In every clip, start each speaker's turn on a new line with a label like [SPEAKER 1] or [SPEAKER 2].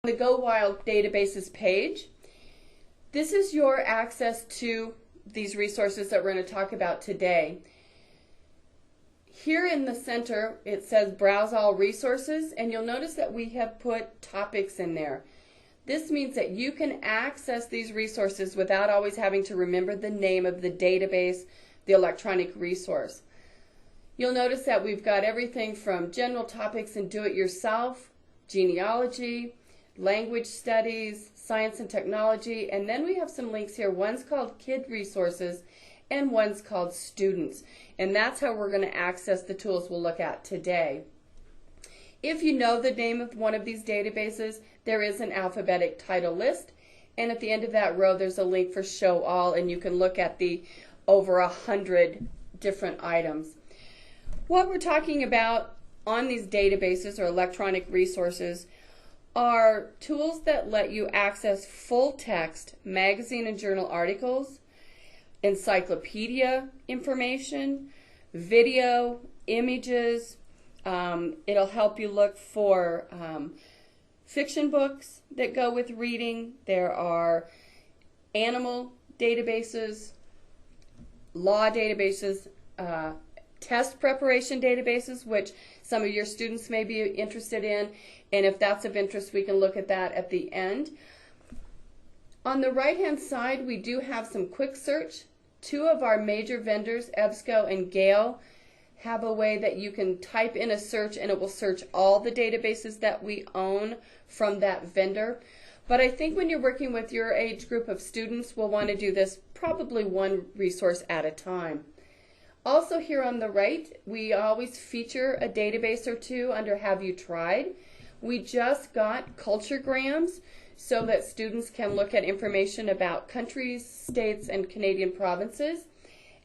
[SPEAKER 1] The Go Wild Databases page. This is your access to these resources that we're going to talk about today. Here in the center it says Browse All Resources, and you'll notice that we have put topics in there. This means that you can access these resources without always having to remember the name of the database, the electronic resource. You'll notice that we've got everything from general topics and do-it-yourself, genealogy, language studies, science and technology, and then we have some links here. One's called Kid Resources and one's called Students, and that's how we're going to access the tools we'll look at today. If you know the name of one of these databases, there is an alphabetic title list, and at the end of that row there's a link for Show All, and you can look at the over 100 different items. What we're talking about on these databases or electronic resources are tools that let you access full text magazine and journal articles, encyclopedia information, video, images. It'll help you look for fiction books that go with reading. There are animal databases, law databases, test preparation databases, which some of your students may be interested in, and if that's of interest, we can look at that at the end. On the right-hand side, we do have some quick search. Two of our major vendors, EBSCO and Gale, have a way that you can type in a search and it will search all the databases that we own from that vendor. But I think when you're working with your age group of students, we'll want to do this probably one resource at a time. Also here on the right, we always feature a database or two under Have You Tried? We just got Culturegrams so that students can look at information about countries, states, and Canadian provinces.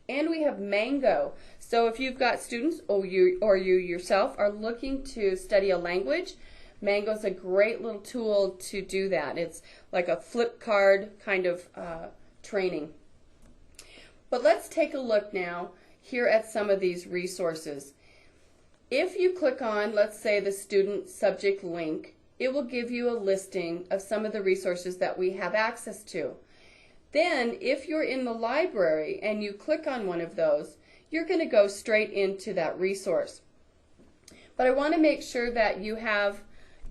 [SPEAKER 1] And we have Mango. So if you've got students or you yourself are looking to study a language, Mango is a great little tool to do that. It's like a flip card kind of training. But let's take a look now here at some of these resources. If you click on, let's say, the student subject link, it will give you a listing of some of the resources that we have access to. Then, if you're in the library and you click on one of those, you're going to go straight into that resource. But I want to make sure that you have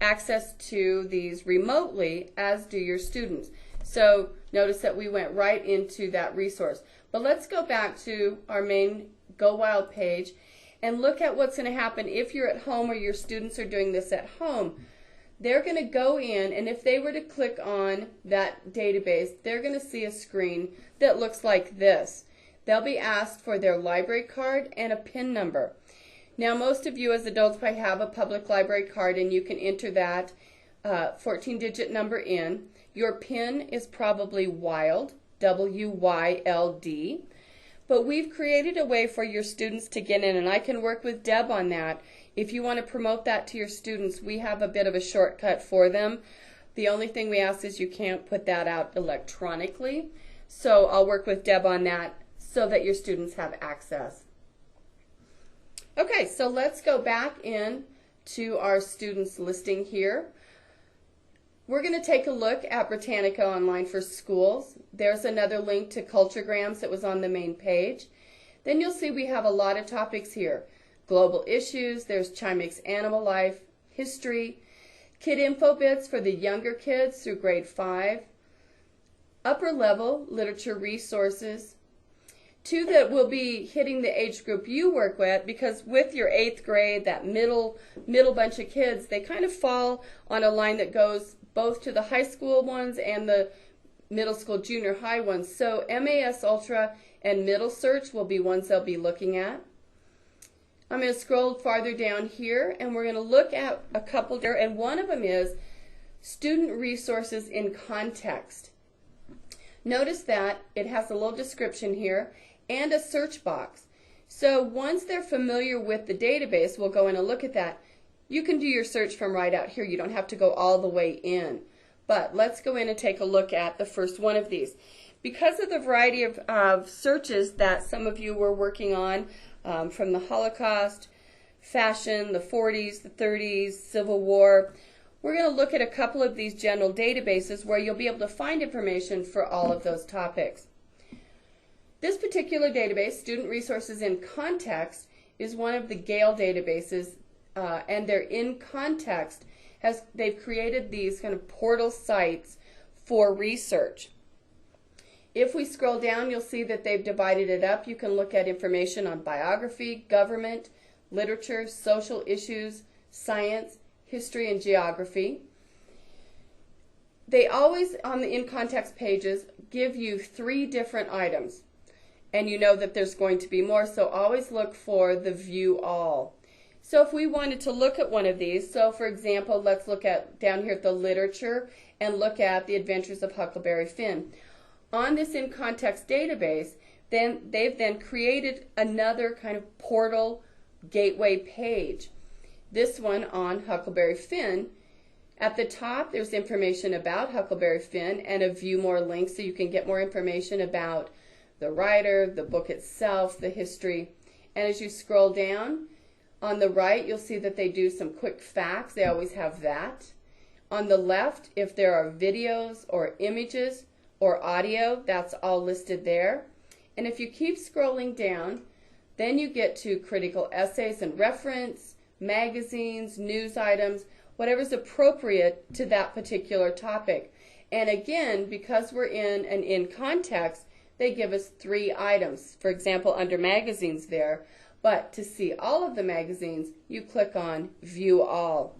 [SPEAKER 1] access to these remotely, as do your students. So notice that we went right into that resource. But let's go back to our main Go Wild page and look at what's going to happen if you're at home or your students are doing this at home. They're going to go in, and if they were to click on that database, they're going to see a screen that looks like this. They'll be asked for their library card and a PIN number. Now, most of you as adults probably have a public library card, and you can enter that 14-digit number in. Your PIN is probably WYLD, W-Y-L-D. But we've created a way for your students to get in, and I can work with Deb on that. If you want to promote that to your students, we have a bit of a shortcut for them. The only thing we ask is you can't put that out electronically. So I'll work with Deb on that so that your students have access. Okay, so let's go back in to our students listing here. We're going to take a look at Britannica Online for Schools. There's another link to Culturegrams that was on the main page. Then you'll see we have a lot of topics here. Global issues, there's Chimex Animal Life, history, kid info bits for the younger kids through grade 5, upper level literature resources, two that will be hitting the age group you work with, because with your 8th grade, that middle bunch of kids, they kind of fall on a line that goes both to the high school ones and the middle school junior high ones. So MAS Ultra and Middle Search will be ones they'll be looking at. I'm going to scroll farther down here, and we're going to look at a couple there, and one of them is Student Resources in Context. Notice that it has a little description here and a search box. So once they're familiar with the database, we'll go in and look at that. You can do your search from right out here. You don't have to go all the way in. But let's go in and take a look at the first one of these. Because of the variety of searches that some of you were working on, from the Holocaust, fashion, the 40s, the 30s, Civil War, We're going to look at a couple of these general databases where you'll be able to find information for all of those topics. This particular database, Student Resources in Context, is one of the Gale databases, and they're in context. They've created these kind of portal sites for research. If we scroll down, you'll see that they've divided it up. You can look at information on biography, government, literature, social issues, science, history, and geography. They always, on the in context pages, give you 3 different items. And you know that there's going to be more, so always look for the View All. So if we wanted to look at one of these, so for example, let's look at down here at the literature and look at the Adventures of Huckleberry Finn. On this in context database, then they've created another kind of portal gateway page. This one on Huckleberry Finn. At the top, there's information about Huckleberry Finn and a View More link, so you can get more information about the writer, the book itself, the history. And as you scroll down, on the right, you'll see that they do some quick facts. They always have that. On the left, if there are videos or images or audio, that's all listed there. And if you keep scrolling down, then you get to critical essays and reference, magazines, news items, whatever's appropriate to that particular topic. And again, because we're in context, they give us 3 items, for example, under magazines there. But to see all of the magazines, you click on View All.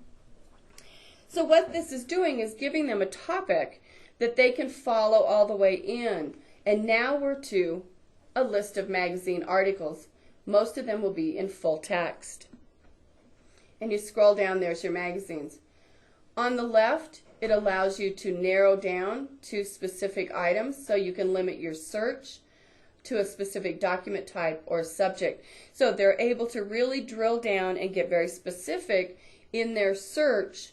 [SPEAKER 1] So what this is doing is giving them a topic that they can follow all the way in. And now we're to a list of magazine articles. Most of them will be in full text. And you scroll down, there's your magazines. On the left, it allows you to narrow down to specific items, so you can limit your search to a specific document type or subject. So they're able to really drill down and get very specific in their search.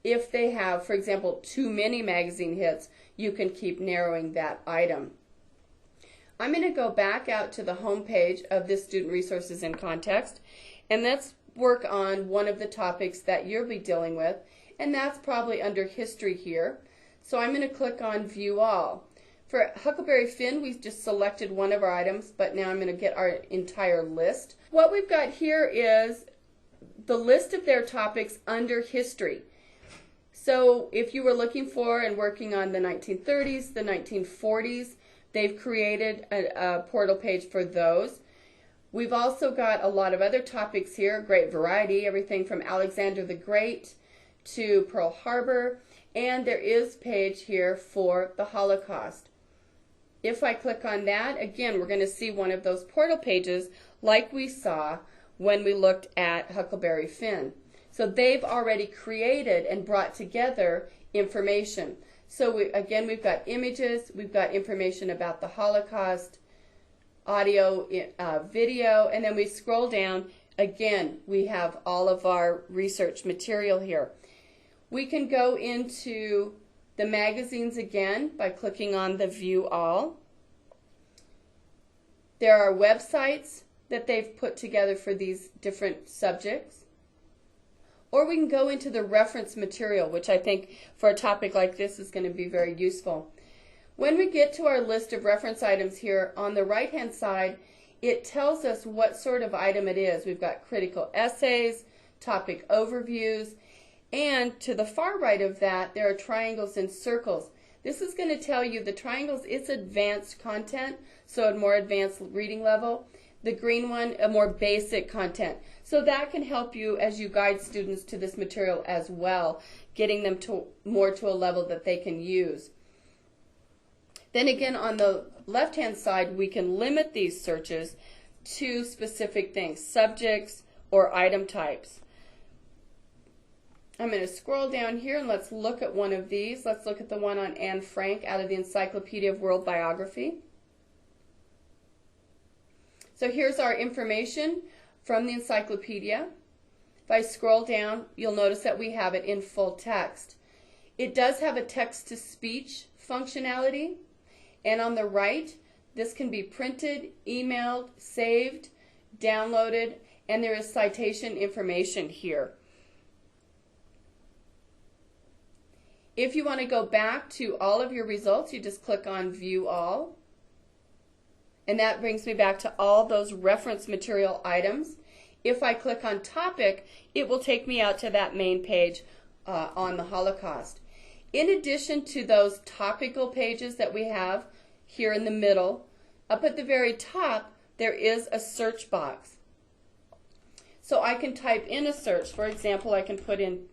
[SPEAKER 1] If they have, for example, too many magazine hits, you can keep narrowing that item. I'm going to go back out to the home page of this Student Resources in Context, and let's work on one of the topics that you'll be dealing with, and that's probably under history here. So I'm going to click on View All. For Huckleberry Finn, we just selected one of our items, but now I'm going to get our entire list. What we've got here is the list of their topics under history. So if you were looking for and working on the 1930s, the 1940s, they've created a portal page for those. We've also got a lot of other topics here, great variety, everything from Alexander the Great to Pearl Harbor, and there is a page here for the Holocaust. If I click on that, again, we're going to see one of those portal pages like we saw when we looked at Huckleberry Finn. So they've already created and brought together information. So we've got images, we've got information about the Holocaust, audio, video, and then we scroll down. Again, we have all of our research material here. We can go into the magazines again by clicking on the View All. There are websites that they've put together for these different subjects. Or we can go into the reference material, which I think for a topic like this is going to be very useful. When we get to our list of reference items here, on the right-hand side, it tells us what sort of item it is. We've got critical essays, topic overviews, and to the far right of that, there are triangles and circles. This is going to tell you the triangles, it's advanced content, so a more advanced reading level. The green one, a more basic content. So that can help you as you guide students to this material as well, getting them to more to a level that they can use. Then again, on the left-hand side, we can limit these searches to specific things, subjects or item types. I'm going to scroll down here and let's look at one of these. Let's look at the one on Anne Frank out of the Encyclopedia of World Biography. So here's our information from the encyclopedia. If I scroll down, you'll notice that we have it in full text. It does have a text-to-speech functionality, and on the right, this can be printed, emailed, saved, downloaded, and there is citation information here. If you want to go back to all of your results, you just click on View All. And that brings me back to all those reference material items. If I click on Topic, it will take me out to that main page on the Holocaust. In addition to those topical pages that we have here in the middle, up at the very top, there is a search box. So I can type in a search. For example, I can put in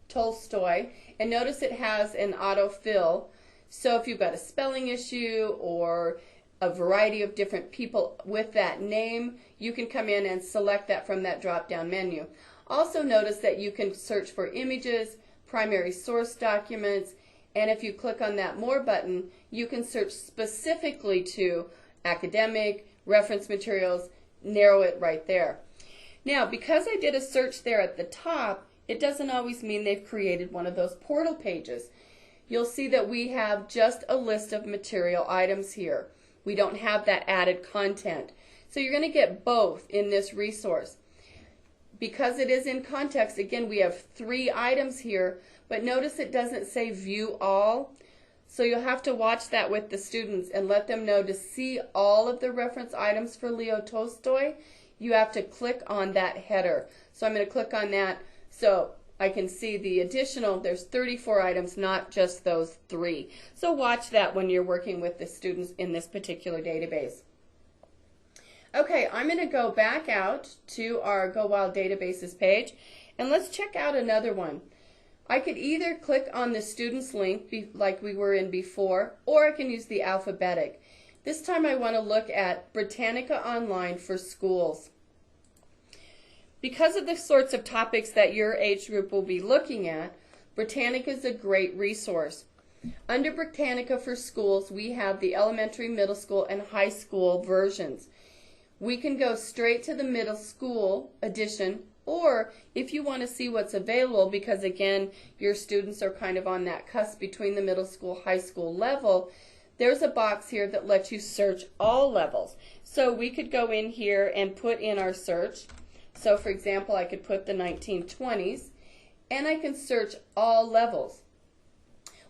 [SPEAKER 1] Tolstoy, and notice it has an autofill. So if you've got a spelling issue or a variety of different people with that name, you can come in and select that from that drop-down menu. Also notice that you can search for images, primary source documents, and if you click on that More button, you can search specifically to academic, reference materials, narrow it right there. Now, because I did a search there at the top, it doesn't always mean they've created one of those portal pages. You'll see that we have just a list of material items here. We don't have that added content. So you're going to get both in this resource. Because it is in context, again, we have 3 items here, but notice it doesn't say View All. So you'll have to watch that with the students and let them know to see all of the reference items for Leo Tolstoy, you have to click on that header. So I'm going to click on that so I can see the additional, there's 34 items, not just those 3. So watch that when you're working with the students in this particular database. Okay, I'm going to go back out to our Go Wild Databases page, and let's check out another one. I could either click on the students link like we were in before, or I can use the alphabetic. This time I want to look at Britannica Online for Schools. Because of the sorts of topics that your age group will be looking at, Britannica is a great resource. Under Britannica for Schools, we have the elementary, middle school, and high school versions. We can go straight to the middle school edition, or if you want to see what's available, because again, your students are kind of on that cusp between the middle school, high school level, there's a box here that lets you search all levels. So we could go in here and put in our search. So for example, I could put the 1920s, and I can search all levels.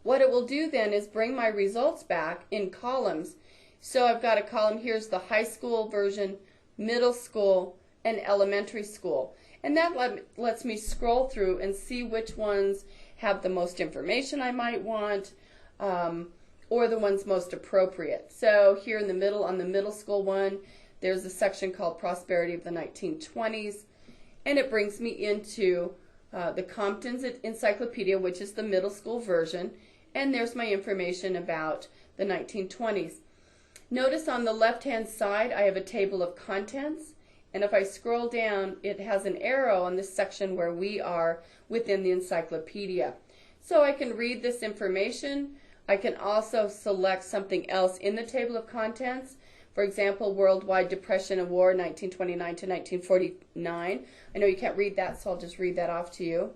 [SPEAKER 1] What it will do then is bring my results back in columns. So I've got a column, here's the high school version, middle school, and elementary school. And that lets me scroll through and see which ones have the most information I might want, or the ones most appropriate. So here in the middle, on the middle school one, there's a section called Prosperity of the 1920s, and it brings me into the Compton's Encyclopedia, which is the middle school version, and there's my information about the 1920s. Notice on the left-hand side, I have a table of contents, and if I scroll down, it has an arrow on this section where we are within the encyclopedia. So I can read this information. I can also select something else in the table of contents. For example, Worldwide Depression and War, 1929 to 1949. I know you can't read that, so I'll just read that off to you.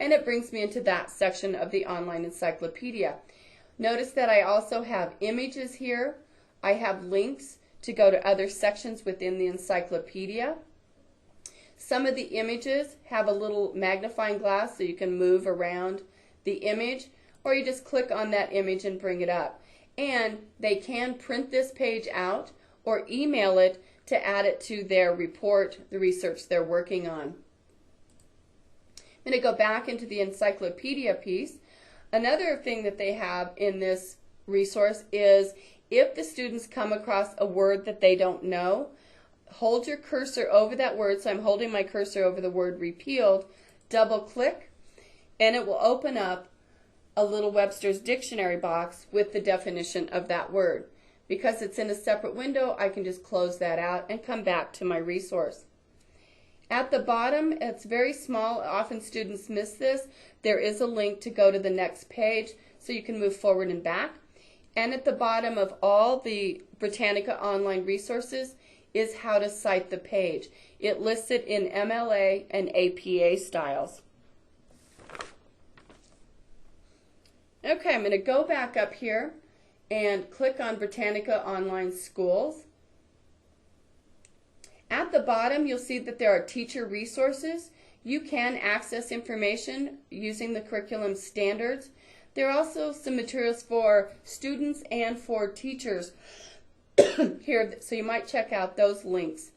[SPEAKER 1] And it brings me into that section of the online encyclopedia. Notice that I also have images here. I have links to go to other sections within the encyclopedia. Some of the images have a little magnifying glass so you can move around the image, or you just click on that image and bring it up. And they can print this page out or email it to add it to their report, the research they're working on. I'm going to go back into the encyclopedia piece. Another thing that they have in this resource is if the students come across a word that they don't know, hold your cursor over that word. So I'm holding my cursor over the word repealed, double click, and it will open up a little Webster's Dictionary box with the definition of that word. Because it's in a separate window, I can just close that out and come back to my resource. At the bottom, it's very small. Often students miss this. There is a link to go to the next page so you can move forward and back. And at the bottom of all the Britannica online resources is how to cite the page. It lists it in MLA and APA styles. Okay, I'm going to go back up here and click on Britannica Online Schools. At the bottom, you'll see that there are teacher resources. You can access information using the curriculum standards. There are also some materials for students and for teachers here, so you might check out those links.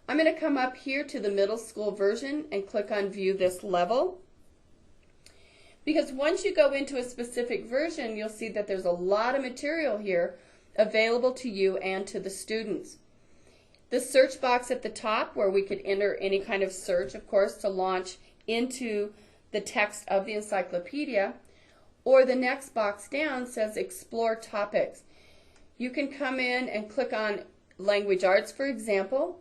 [SPEAKER 1] I'm going to come up here to the middle school version and click on View This Level. Because once you go into a specific version, you'll see that there's a lot of material here available to you and to the students. The search box at the top, where we could enter any kind of search, of course, to launch into the text of the encyclopedia, or the next box down says Explore Topics. You can come in and click on Language Arts, for example,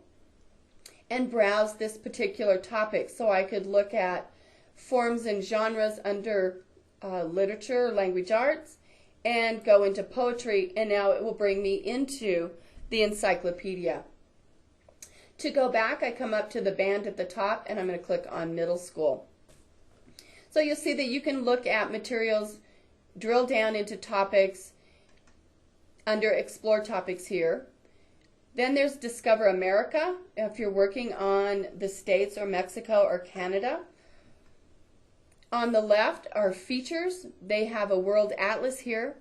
[SPEAKER 1] and browse this particular topic. So I could look at forms and genres under literature, language arts, and go into poetry, and now it will bring me into the encyclopedia. To go back, I come up to the band at the top, and I'm going to click on middle school. So you'll see that you can look at materials, drill down into topics under Explore Topics here. Then there's Discover America, if you're working on the States or Mexico or Canada. On the left are features. They have a world atlas here.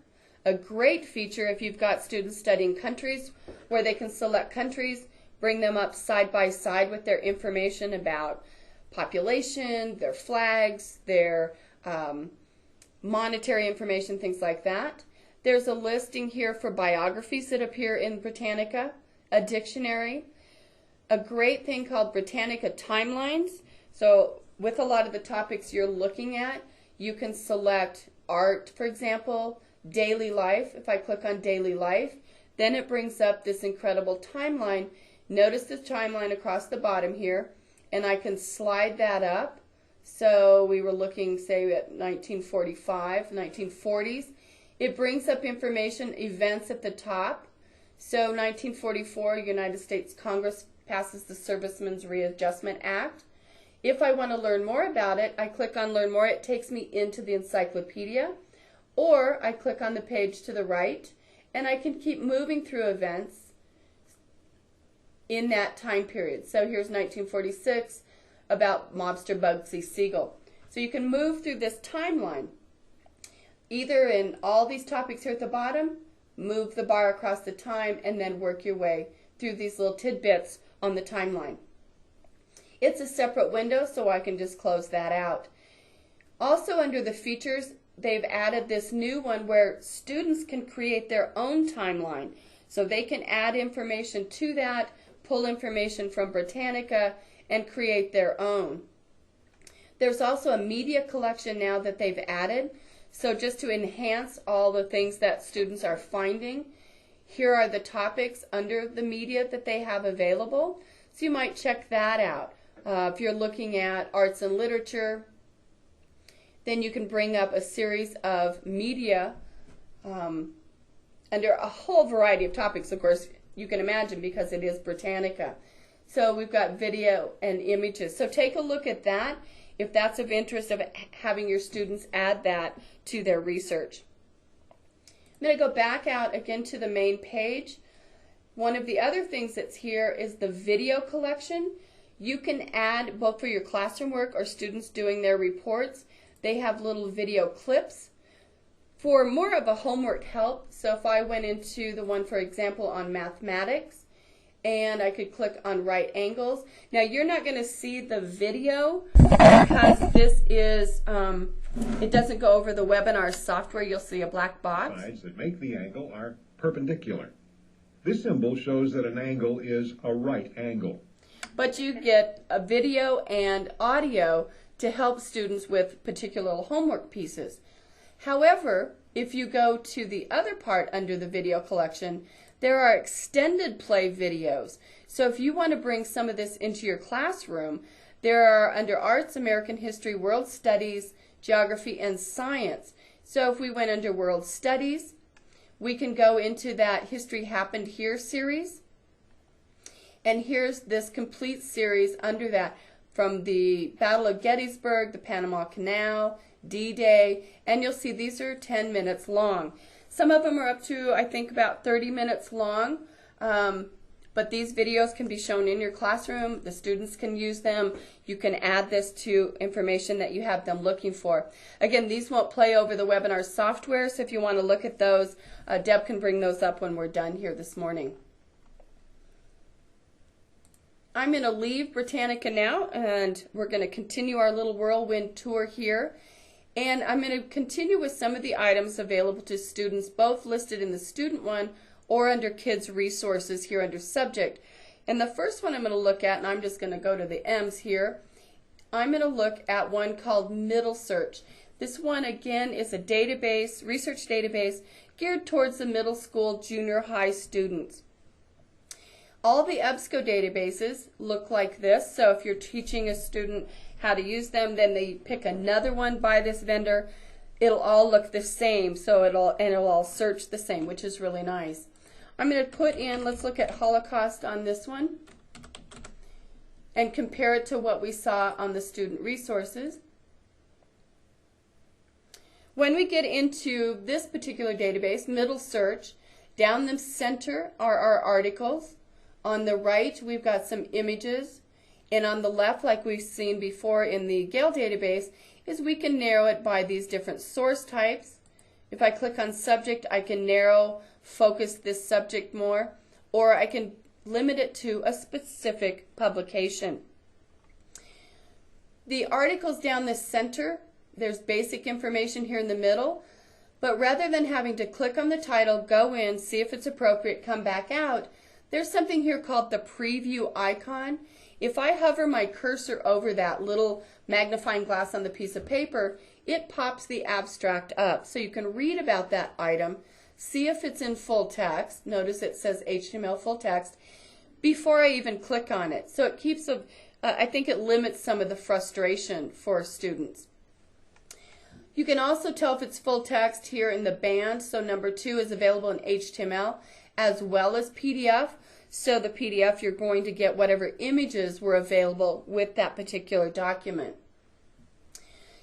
[SPEAKER 1] A great feature if you've got students studying countries, where they can select countries, bring them up side by side with their information about population, their flags, their monetary information, things like that. There's a listing here for biographies that appear in Britannica, a dictionary, a great thing called Britannica Timelines. So with a lot of the topics you're looking at, you can select art, for example, daily life. If I click on daily life, then it brings up this incredible timeline. Notice the timeline across the bottom here, and I can slide that up. So we were looking, say, at 1945, 1940s. It brings up information, events at the top. So 1944, United States Congress passes the Servicemen's Readjustment Act. If I want to learn more about it, I click on Learn More. It takes me into the encyclopedia. Or I click on the page to the right, and I can keep moving through events in that time period. So here's 1946, about mobster Bugsy Siegel. So you can move through this timeline, either in all these topics here at the bottom, move the bar across the time, and then work your way through these little tidbits on the timeline. It's a separate window, so I can just close that out. Also under the features, they've added this new one where students can create their own timeline. So they can add information to that, pull information from Britannica, and create their own. There's also a media collection now that they've added. So just to enhance all the things that students are finding, here are the topics under the media that they have available. So you might check that out. If you're looking at arts and literature, then you can bring up a series of media under a whole variety of topics, of course, you can imagine, because it is Britannica. So we've got video and images. So take a look at that if that's of interest, of having your students add that to their research. I'm going to go back out again to the main page. One of the other things that's here is the video collection. You can add, both for your classroom work or students doing their reports, they have little video clips for more of a homework help. So if I went into the one, for example, on mathematics, and I could click on right angles. Now you're not going to see the video because this is, it doesn't go over the webinar software. You'll see a black box.
[SPEAKER 2] Sides that make the angle are perpendicular. This symbol shows that an angle is a right angle.
[SPEAKER 1] But you get a video and audio to help students with particular homework pieces. However, if you go to the other part under the video collection, there are extended play videos. So if you want to bring some of this into your classroom, there are under Arts, American History, World Studies, Geography, and Science. So if we went under World Studies, we can go into that History Happened Here series. And here's this complete series under that, from the Battle of Gettysburg, the Panama Canal, D-Day, and you'll see these are 10 minutes long. Some of them are up to, I think, about 30 minutes long. but these videos can be shown in your classroom. The students can use them. You can add this to information that you have them looking for. Again, these won't play over the webinar software, so if you want to look at those, Deb can bring those up when we're done here this morning. I'm going to leave Britannica now, and we're going to continue our little whirlwind tour here. And I'm going to continue with some of the items available to students, both listed in the student one or under kids resources here under subject. And the first one I'm going to look at, and I'm just going to go to the M's here, I'm going to look at one called Middle Search. This one again is a database, research database geared towards the middle school, junior high students. All the EBSCO databases look like this, so if you're teaching a student how to use them, then they pick another one by this vendor. It'll all look the same, so it'll all search the same, which is really nice. I'm going to put in, let's look at Holocaust on this one and compare it to what we saw on the student resources. When we get into this particular database, Middle Search, down the center are our articles. On the right, we've got some images. And on the left, like we've seen before in the Gale database, is we can narrow it by these different source types. If I click on subject, I can focus this subject more, or I can limit it to a specific publication. The articles down the center, there's basic information here in the middle, but rather than having to click on the title, go in, see if it's appropriate, come back out, there's something here called the preview icon. If I hover my cursor over that little magnifying glass on the piece of paper, it pops the abstract up. So you can read about that item, see if it's in full text. Notice it says HTML full text before I even click on it. So it keeps I think it limits some of the frustration for students. You can also tell if it's full text here in the band. So number 2 is available in HTML as well as PDF. So the PDF, you're going to get whatever images were available with that particular document.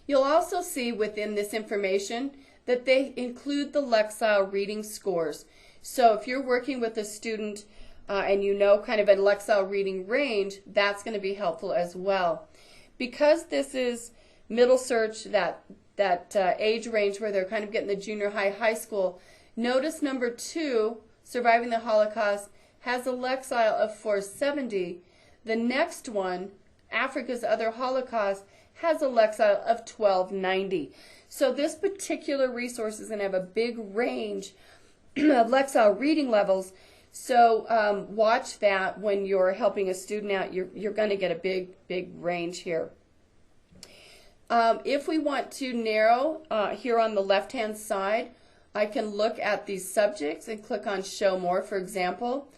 [SPEAKER 1] You'll also see within this information that they include the Lexile reading scores. So if you're working with a student and you know kind of a Lexile reading range, that's going to be helpful as well. Because this is Middle Search, that age range where they're kind of getting the junior high, high school, notice number 2, Surviving the Holocaust, has a Lexile of 470. The next one, Africa's Other Holocaust, has a Lexile of 1290. So this particular resource is going to have a big range of Lexile reading levels. So watch that when you're helping a student out. You're going to get a big range here. If we want to narrow here on the left-hand side, I can look at these subjects and click on Show More, for example.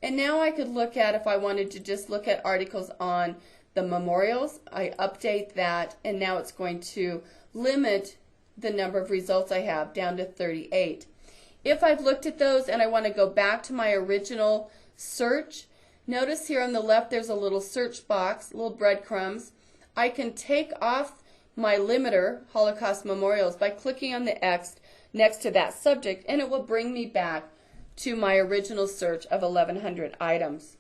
[SPEAKER 1] And now I could look at, if I wanted to just look at articles on the memorials, I update that, and now it's going to limit the number of results I have down to 38. If I've looked at those and I want to go back to my original search, notice here on the left there's a little search box, little breadcrumbs. I can take off my limiter, Holocaust Memorials, by clicking on the X next to that subject, and it will bring me back to my original search of 1,100 items.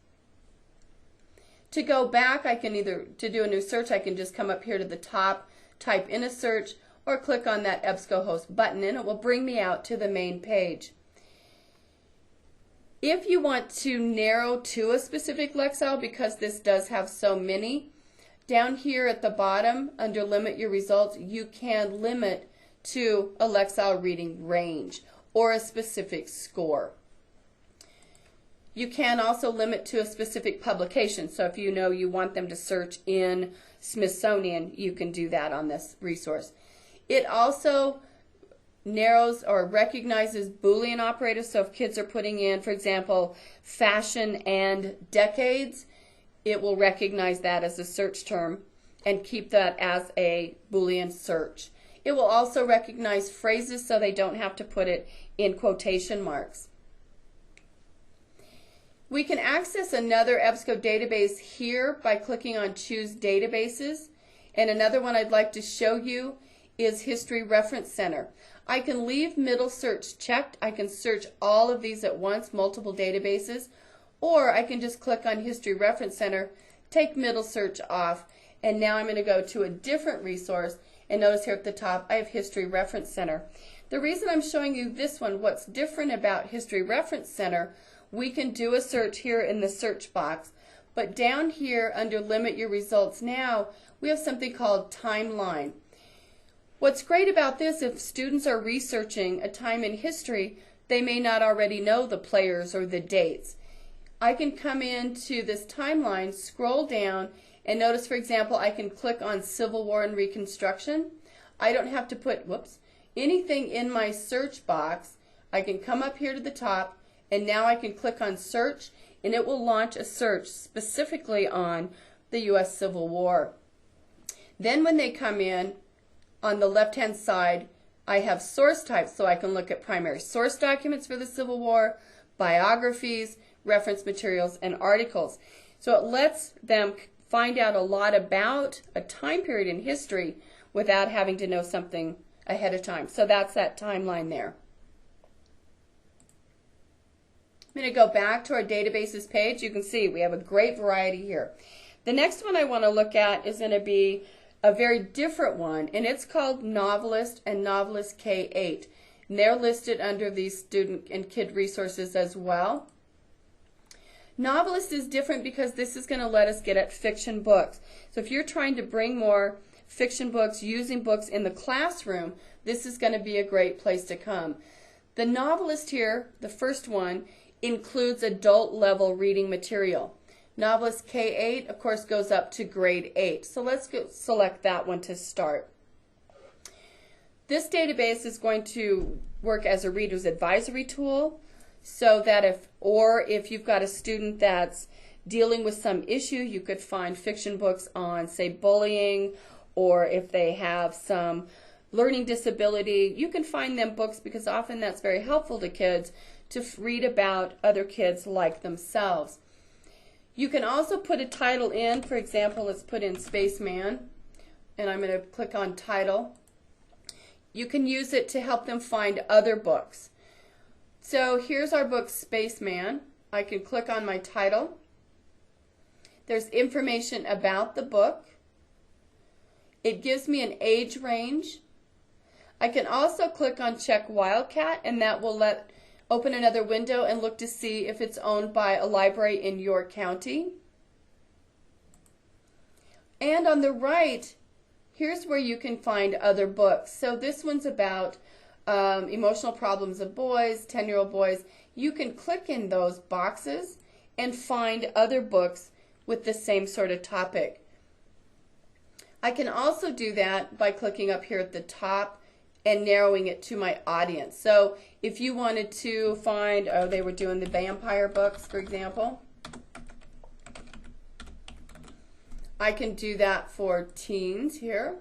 [SPEAKER 1] To go back, I can to do a new search, I can just come up here to the top, type in a search, or click on that EBSCOhost button, and it will bring me out to the main page. If you want to narrow to a specific Lexile, because this does have so many, down here at the bottom, under Limit Your Results, you can limit to a Lexile reading range or a specific score. You can also limit to a specific publication. So if you know you want them to search in Smithsonian, you can do that on this resource. It also narrows or recognizes Boolean operators. So if kids are putting in, for example, fashion and decades, it will recognize that as a search term and keep that as a Boolean search. It will also recognize phrases so they don't have to put it in quotation marks. We can access another EBSCO database here by clicking on Choose Databases. And another one I'd like to show you is History Reference Center. I can leave Middle Search checked. I can search all of these at once, multiple databases, Or I can just click on History Reference Center, take middle search off, and now I'm going to go to a different resource, and notice here at the top I have History Reference Center. The reason I'm showing you this one, what's different about History Reference Center, we can do a search here in the search box, but down here under Limit Your Results Now, we have something called Timeline. What's great about this, if students are researching a time in history, they may not already know the players or the dates. I can come into this timeline, scroll down, and notice, for example, I can click on Civil War and Reconstruction. I don't have to put, anything in my search box. I can come up here to the top, and now I can click on Search, and it will launch a search specifically on the U.S. Civil War. Then when they come in, on the left-hand side, I have source types, so I can look at primary source documents for the Civil War, biographies, reference materials, and articles. So it lets them find out a lot about a time period in history without having to know something ahead of time. So that's that timeline there. I'm going to go back to our databases page. You can see we have a great variety here. The next one I want to look at is going to be a very different one, and it's called Novelist and Novelist K8. And they're listed under these student and kid resources as well. Novelist is different because this is going to let us get at fiction books. So if you're trying to bring more fiction books, using books in the classroom, this is going to be a great place to come. The Novelist here, the first one, includes adult level reading material. Novelist K8, of course, goes up to grade 8. So let's select that one to start. This database is going to work as a reader's advisory tool, so that if you've got a student that's dealing with some issue, you could find fiction books on, say, bullying, or if they have some learning disability, you can find them books because often that's very helpful to kids to read about other kids like themselves. You can also put a title in. For example, let's put in Spaceman, and I'm going to click on Title. You can use it to help them find other books. So here's our book, Spaceman. I can click on my title. There's information about the book. It gives me an age range. I can also click on Check Wildcat, and that will open another window and look to see if it's owned by a library in your county. And on the right, here's where you can find other books. So this one's about emotional problems of boys, 10-year-old boys. You can click in those boxes and find other books with the same sort of topic. I can also do that by clicking up here at the top and narrowing it to my audience. So if you wanted to find, they were doing the vampire books, for example, I can do that for teens here.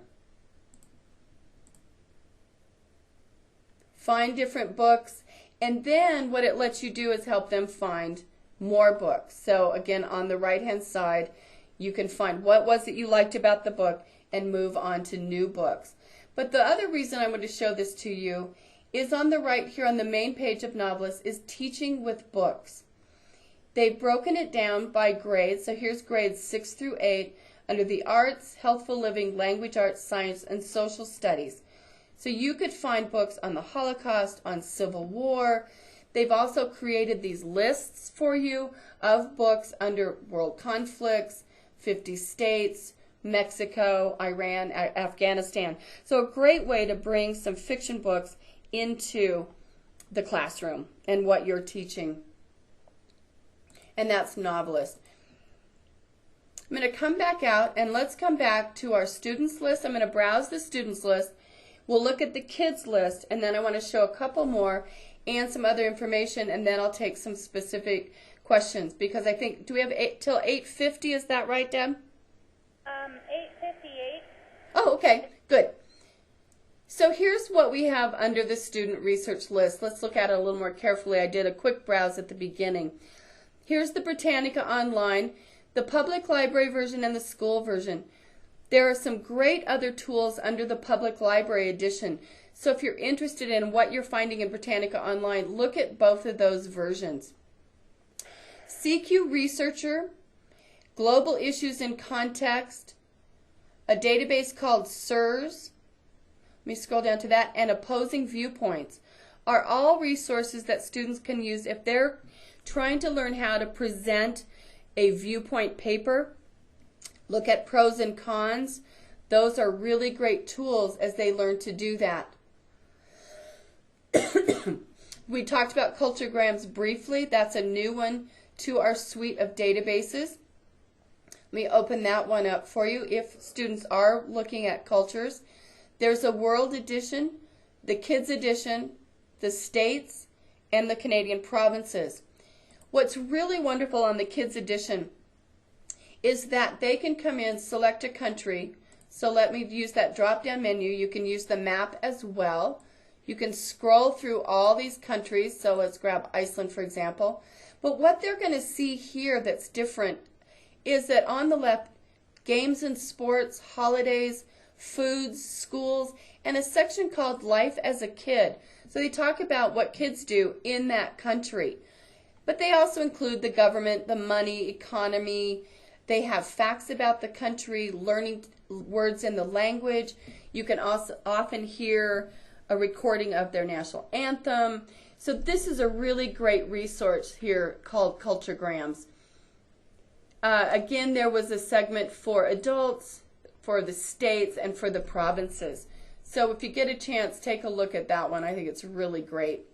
[SPEAKER 1] Find different books, and then what it lets you do is help them find more books. So again, on the right hand side, you can find what was it you liked about the book and move on to new books. But the other reason I want to show this to you is on the right here on the main page of Novelist is Teaching with Books. They've broken it down by grades. So here's grades 6 through 8 under the Arts, Healthful Living, Language Arts, Science, and Social Studies. So you could find books on the Holocaust, on Civil War. They've also created these lists for you of books under world conflicts, 50 states, Mexico, Iran, Afghanistan. So a great way to bring some fiction books into the classroom and what you're teaching. And that's Novelist. I'm going to come back out and let's come back to our students list. I'm going to browse the students list. We'll look at the kids list, and then I want to show a couple more and some other information, and then I'll take some specific questions because I think, do we have till 8:50? Is that right, Deb?
[SPEAKER 3] 8:58.
[SPEAKER 1] Oh, okay, good. So here's what we have under the student research list. Let's look at it a little more carefully. I did a quick browse at the beginning. Here's the Britannica Online, the public library version and the school version. There are some great other tools under the public library edition. So if you're interested in what you're finding in Britannica Online, look at both of those versions. CQ Researcher, Global Issues in Context, a database called SIRS, let me scroll down to that, and Opposing Viewpoints are all resources that students can use if they're trying to learn how to present a viewpoint paper, look at pros and cons. Those are really great tools as they learn to do that. We talked about culturegrams briefly. That's a new one to our suite of databases. Let me open that one up for you if students are looking at cultures. There's a World Edition, the Kids Edition, the States, and the Canadian provinces. What's really wonderful on the Kids Edition is that they can come in, select a country. So let me use that drop-down menu. You can use the map as well. You can scroll through all these countries. So let's grab Iceland, for example. But what they're going to see here that's different is that on the left, games and sports, holidays, foods, schools, and a section called Life as a Kid. So they talk about what kids do in that country. But they also include the government, the money, economy. They have facts about the country, learning words in the language. You can also often hear a recording of their national anthem. So this is a really great resource here called Culturegrams. Again, there was a segment for adults, for the states, and for the provinces. So if you get a chance, take a look at that one. I think it's really great.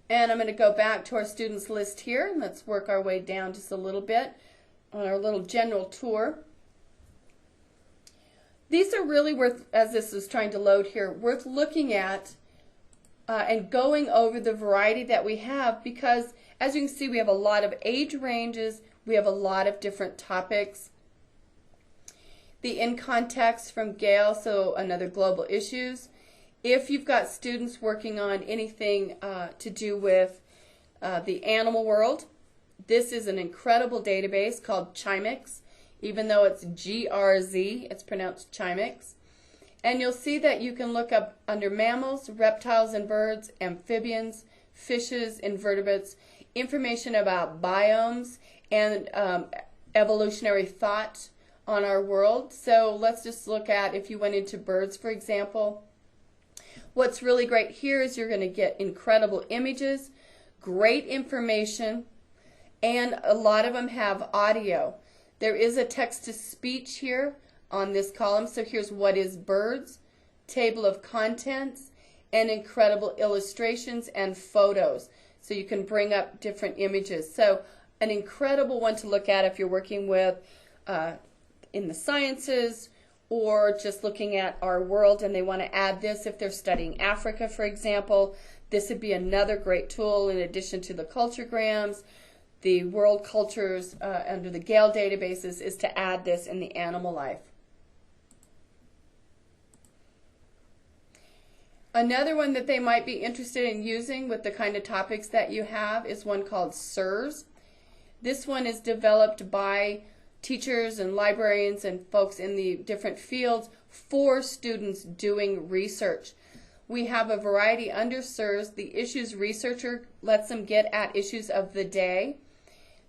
[SPEAKER 1] And I'm going to go back to our students list here. Let's work our way down just a little bit on our little general tour. These are really worth, as this is trying to load here, worth looking at and going over the variety that we have, because as you can see, we have a lot of age ranges. We have a lot of different topics. The In Context from Gail, so another global issues. If you've got students working on anything to do with the animal world, this is an incredible database called Chimix. Even though it's GRZ, it's pronounced Chimix. And you'll see that you can look up under mammals, reptiles and birds, amphibians, fishes, invertebrates, information about biomes, and evolutionary thought on our world. So let's just look at, if you went into birds, for example, what's really great here is you're going to get incredible images, great information, and a lot of them have audio. There is a text-to-speech here on this column. So here's what is birds, table of contents, and incredible illustrations and photos. So you can bring up different images. So an incredible one to look at if you're working with in the sciences or just looking at our world and they want to add this if they're studying Africa, for example. This would be another great tool in addition to the culturegrams. The world cultures under the Gale databases is to add this in the animal life. Another one that they might be interested in using with the kind of topics that you have is one called SIRS. This one is developed by teachers and librarians and folks in the different fields for students doing research. We have a variety under SIRS. The issues researcher lets them get at issues of the day.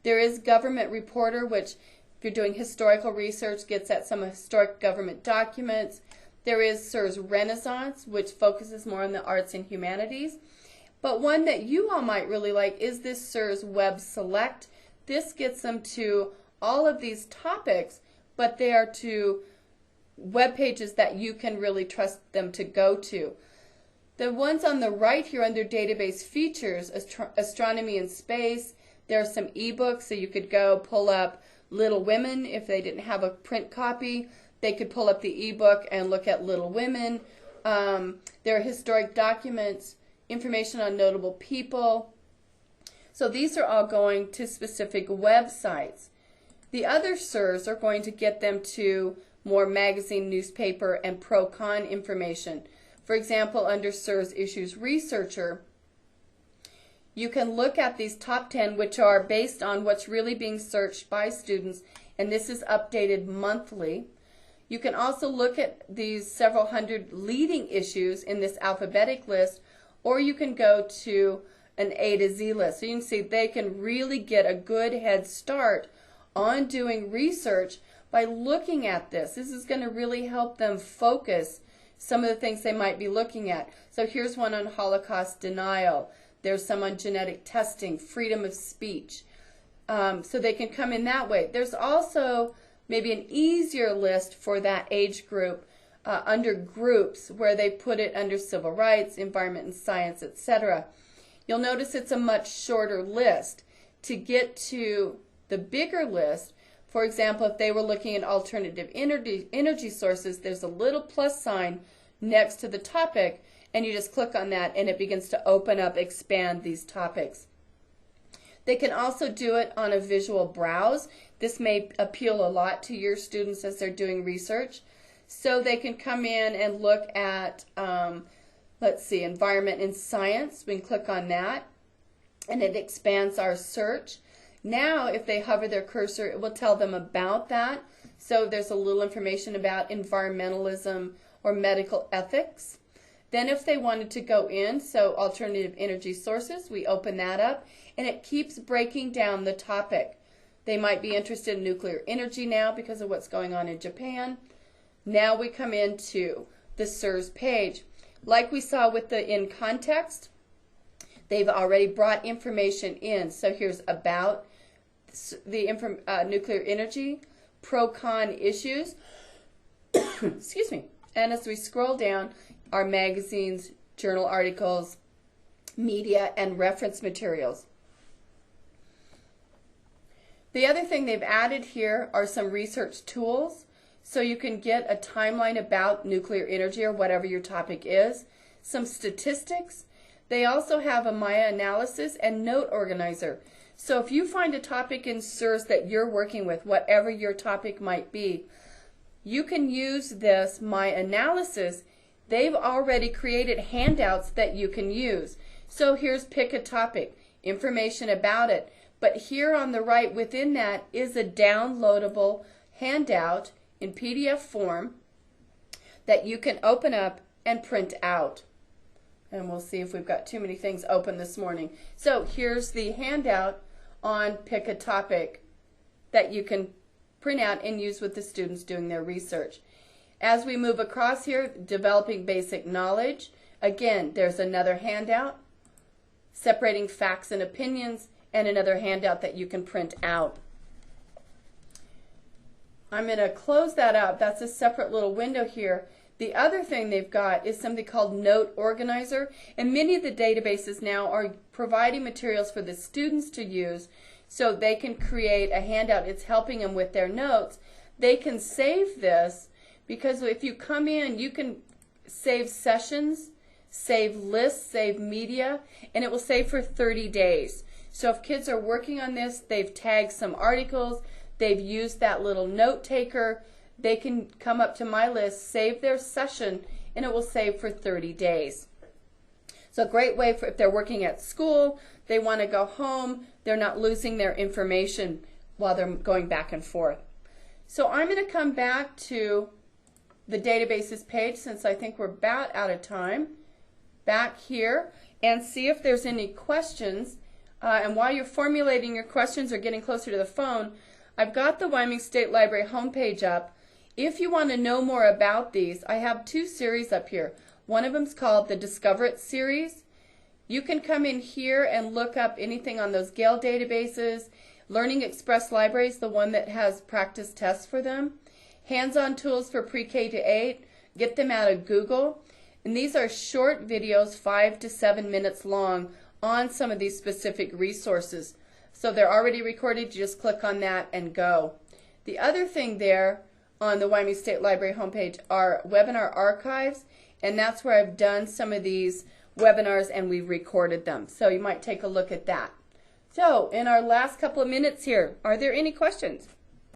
[SPEAKER 1] There is Government Reporter, which if you're doing historical research, gets at some historic government documents. There is SIRS Renaissance, which focuses more on the arts and humanities. But one that you all might really like is this SIRS Web Select. This gets them to all of these topics, but they are to web pages that you can really trust them to go to. The ones on the right here under database features, astronomy and space, there are some ebooks, so you could go pull up Little Women. If they didn't have a print copy, they could pull up the ebook and look at Little Women. There are historic documents, information on notable people. So these are all going to specific websites. The other SIRS are going to get them to more magazine, newspaper, and pro-con information. For example, under SIRS Issues Researcher, you can look at these top 10, which are based on what's really being searched by students, and this is updated monthly. You can also look at these several hundred leading issues in this alphabetic list, or you can go to an A to Z list. So you can see they can really get a good head start on doing research by looking at this. This is going to really help them focus some of the things they might be looking at. So here's one on Holocaust denial. There's some on genetic testing, freedom of speech. So they can come in that way. There's also maybe an easier list for that age group under groups where they put it under civil rights, environment and science, etc. You'll notice it's a much shorter list. To get to the bigger list, for example, if they were looking at alternative energy sources, there's a little plus sign next to the topic, and you just click on that and it begins to open up, expand these topics. They can also do it on a visual browse. This may appeal a lot to your students as they're doing research. So they can come in and look at, let's see, environment and science. We can click on that and it expands our search. Now if they hover their cursor, it will tell them about that. So there's a little information about environmentalism or medical ethics. Then if they wanted to go in, so alternative energy sources, we open that up and it keeps breaking down the topic. They might be interested in nuclear energy now because of what's going on in Japan. Now we come into the SIRS page. Like we saw with the in context, they've already brought information in. So here's about the nuclear energy, pro-con issues, excuse me. And as we scroll down, our magazines, journal articles, media, and reference materials. The other thing they've added here are some research tools. So you can get a timeline about nuclear energy or whatever your topic is, some statistics. They also have a Maya analysis and note organizer. So if you find a topic in SIRS that you're working with, whatever your topic might be, you can use this My Analysis. They've already created handouts that you can use. So here's pick a topic, information about it. But here on the right within that is a downloadable handout in PDF form that you can open up and print out. And we'll see if we've got too many things open this morning. So here's the handout on pick a topic that you can print out and use with the students doing their research. As we move across here, developing basic knowledge. Again, there's another handout, separating facts and opinions, and another handout that you can print out. I'm going to close that out. That's a separate little window here. The other thing they've got is something called Note Organizer, and many of the databases now are providing materials for the students to use so they can create a handout. It's helping them with their notes. They can save this because if you come in, you can save sessions, save lists, save media, and it will save for 30 days. So if kids are working on this, they've tagged some articles, they've used that little note taker, they can come up to my list, save their session, and it will save for 30 days. So a great way for if they're working at school, they want to go home, they're not losing their information while they're going back and forth. So I'm going to come back to the databases page since I think we're about out of time. Back here and see if there's any questions. And while you're formulating your questions or getting closer to the phone, I've got the Wyoming State Library homepage up. If you want to know more about these, I have two series up here. One of them is called the Discover It series. You can come in here and look up anything on those Gale databases. Learning Express Library is the one that has practice tests for them. Hands-on tools for pre-K to 8. Get them out of Google. And these are short videos, 5 to 7 minutes long, on some of these specific resources. So they're already recorded. You just click on that and go. The other thing there on the Wyoming State Library homepage are webinar archives, and that's where I've done some of these webinars and we've recorded them. So you might take a look at that. So in our last couple of minutes here, are there any questions?